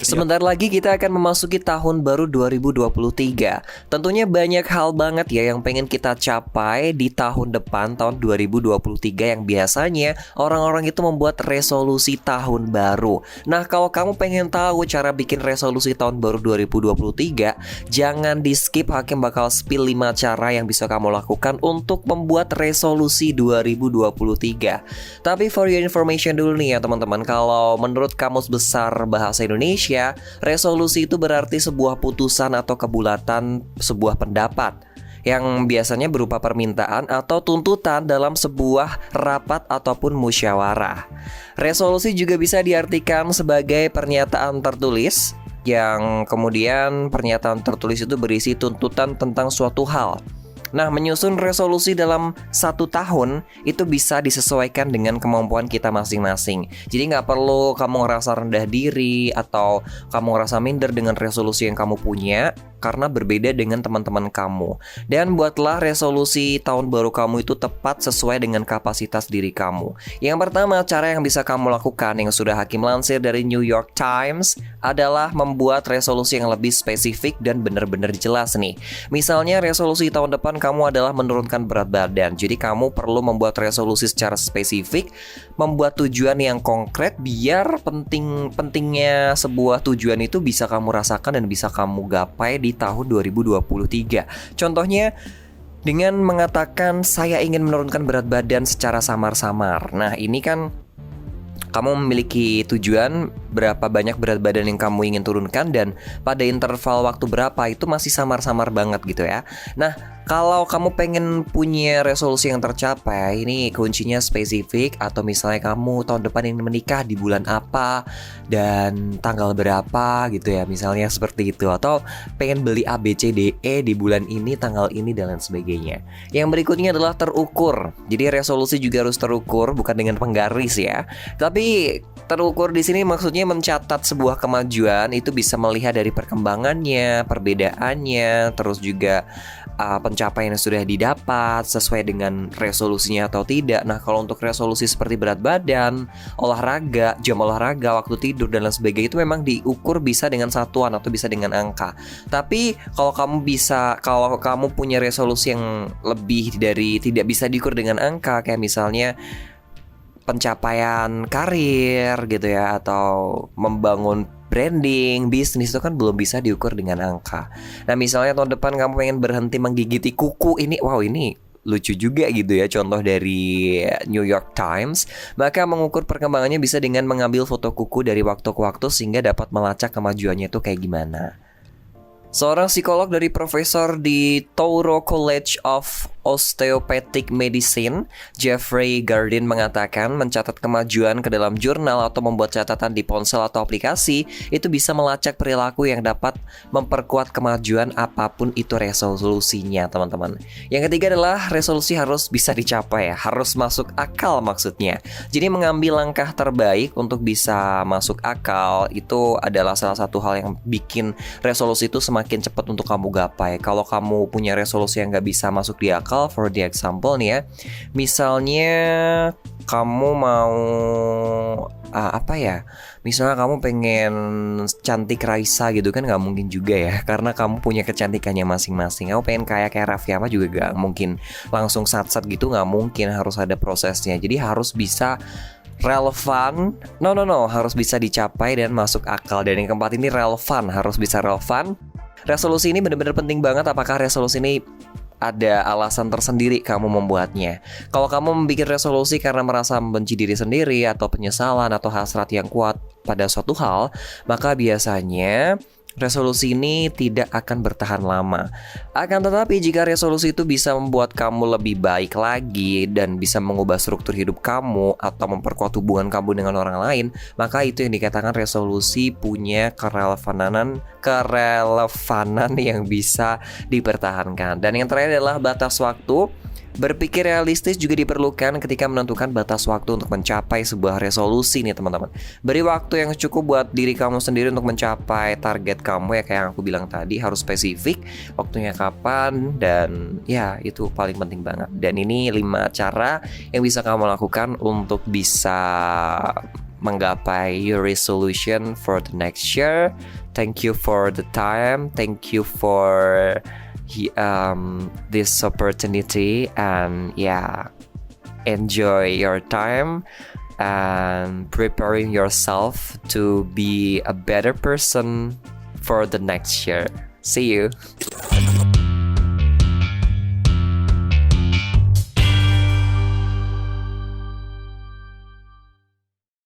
Sebentar lagi kita akan memasuki tahun baru 2023. Tentunya banyak hal banget ya yang pengen kita capai di tahun depan, tahun 2023, yang biasanya orang-orang itu membuat resolusi tahun baru. Nah, kalau kamu pengen tahu cara bikin resolusi tahun baru 2023, jangan di skip, Hakim bakal spill 5 cara yang bisa kamu lakukan untuk membuat resolusi 2023. Tapi for your information dulu nih ya teman-teman, kalau menurut Kamus Besar Bahasa Indonesia, resolusi itu berarti sebuah putusan atau kebulatan sebuah pendapat yang biasanya berupa permintaan atau tuntutan dalam sebuah rapat ataupun musyawarah. Resolusi juga bisa diartikan sebagai pernyataan tertulis, yang kemudian pernyataan tertulis itu berisi tuntutan tentang suatu hal. Nah, menyusun resolusi dalam 1 tahun itu bisa disesuaikan dengan kemampuan kita masing-masing. Jadi nggak perlu kamu ngerasa rendah diri atau kamu ngerasa minder dengan resolusi yang kamu punya, karena berbeda dengan teman-teman kamu. Dan buatlah resolusi tahun baru kamu itu tepat sesuai dengan kapasitas diri kamu. Yang pertama, cara yang bisa kamu lakukan yang sudah Hakim lansir dari New York Times adalah membuat resolusi yang lebih spesifik dan benar-benar jelas nih. Misalnya resolusi tahun depan kamu adalah menurunkan berat badan. Jadi kamu perlu membuat resolusi secara spesifik, membuat tujuan yang konkret biar pentingnya sebuah tujuan itu bisa kamu rasakan dan bisa kamu gapai di tahun 2023. Contohnya dengan mengatakan saya ingin menurunkan berat badan secara samar-samar. Nah, ini kan kamu memiliki tujuan berapa banyak berat badan yang kamu ingin turunkan dan pada interval waktu berapa, itu masih samar-samar banget gitu ya. Nah, kalau kamu pengen punya resolusi yang tercapai, ini kuncinya spesifik. Atau misalnya kamu tahun depan ingin menikah di bulan apa dan tanggal berapa gitu ya, misalnya seperti itu. Atau pengen beli A, B, C, D, E di bulan ini, tanggal ini, dan lain sebagainya. Yang berikutnya adalah terukur. Jadi resolusi juga harus terukur, bukan dengan penggaris ya. Tapi terukur di sini maksudnya mencatat sebuah kemajuan, itu bisa melihat dari perkembangannya, perbedaannya, terus juga pencapaian yang sudah didapat sesuai dengan resolusinya atau tidak. Nah, kalau untuk resolusi seperti berat badan, olahraga, jam olahraga, waktu tidur, dan lain sebagainya, itu memang diukur bisa dengan satuan atau bisa dengan angka. Tapi kalau kamu punya resolusi yang lebih dari tidak bisa diukur dengan angka, kayak misalnya pencapaian karir gitu ya, atau membangun branding, bisnis, itu kan belum bisa diukur dengan angka. Nah, misalnya tahun depan kamu pengen berhenti menggigiti kuku, ini lucu juga gitu ya, contoh dari New York Times. Maka mengukur perkembangannya bisa dengan mengambil foto kuku dari waktu ke waktu sehingga dapat melacak kemajuannya itu kayak gimana. Seorang psikolog dari profesor di Touro College of Osteopathic Medicine, Jeffrey Gardin, mengatakan mencatat kemajuan ke dalam jurnal atau membuat catatan di ponsel atau aplikasi itu bisa melacak perilaku yang dapat memperkuat kemajuan apapun itu resolusinya, teman-teman. Yang ketiga adalah resolusi harus bisa dicapai ya, harus masuk akal maksudnya. Jadi mengambil langkah terbaik untuk bisa masuk akal itu adalah salah satu hal yang bikin resolusi itu semakin cepat untuk kamu gapai. Kalau kamu punya resolusi yang gak bisa masuk di akal, for the example nih ya, misalnya kamu mau misalnya kamu pengen cantik Raisa gitu kan, gak mungkin juga ya, karena kamu punya kecantikannya masing-masing. Kamu pengen kayak Raffi Ahmad juga gak mungkin langsung sat-sat gitu, gak mungkin, harus ada prosesnya. Jadi harus bisa relevan, harus bisa dicapai dan masuk akal. Dan yang keempat ini relevan, harus bisa relevan. Resolusi ini benar-benar penting banget. Apakah resolusi ini ada alasan tersendiri kamu membuatnya? Kalau kamu membuat resolusi karena merasa membenci diri sendiri atau penyesalan atau hasrat yang kuat pada suatu hal, maka biasanya resolusi ini tidak akan bertahan lama. Akan tetapi jika resolusi itu bisa membuat kamu lebih baik lagi dan bisa mengubah struktur hidup kamu atau memperkuat hubungan kamu dengan orang lain, maka itu yang dikatakan resolusi punya kerelevanan yang bisa dipertahankan. Dan yang terakhir adalah batas waktu. Berpikir realistis juga diperlukan ketika menentukan batas waktu untuk mencapai sebuah resolusi nih teman-teman. Beri waktu yang cukup buat diri kamu sendiri untuk mencapai target kamu ya, kayak yang aku bilang tadi, harus spesifik waktunya kapan, dan ya itu paling penting banget. Dan ini 5 cara yang bisa kamu lakukan untuk bisa menggapai your resolution for the next year. Thank you for the time. Thank you for this opportunity, and enjoy your time and preparing yourself to be a better person for the next year. See you.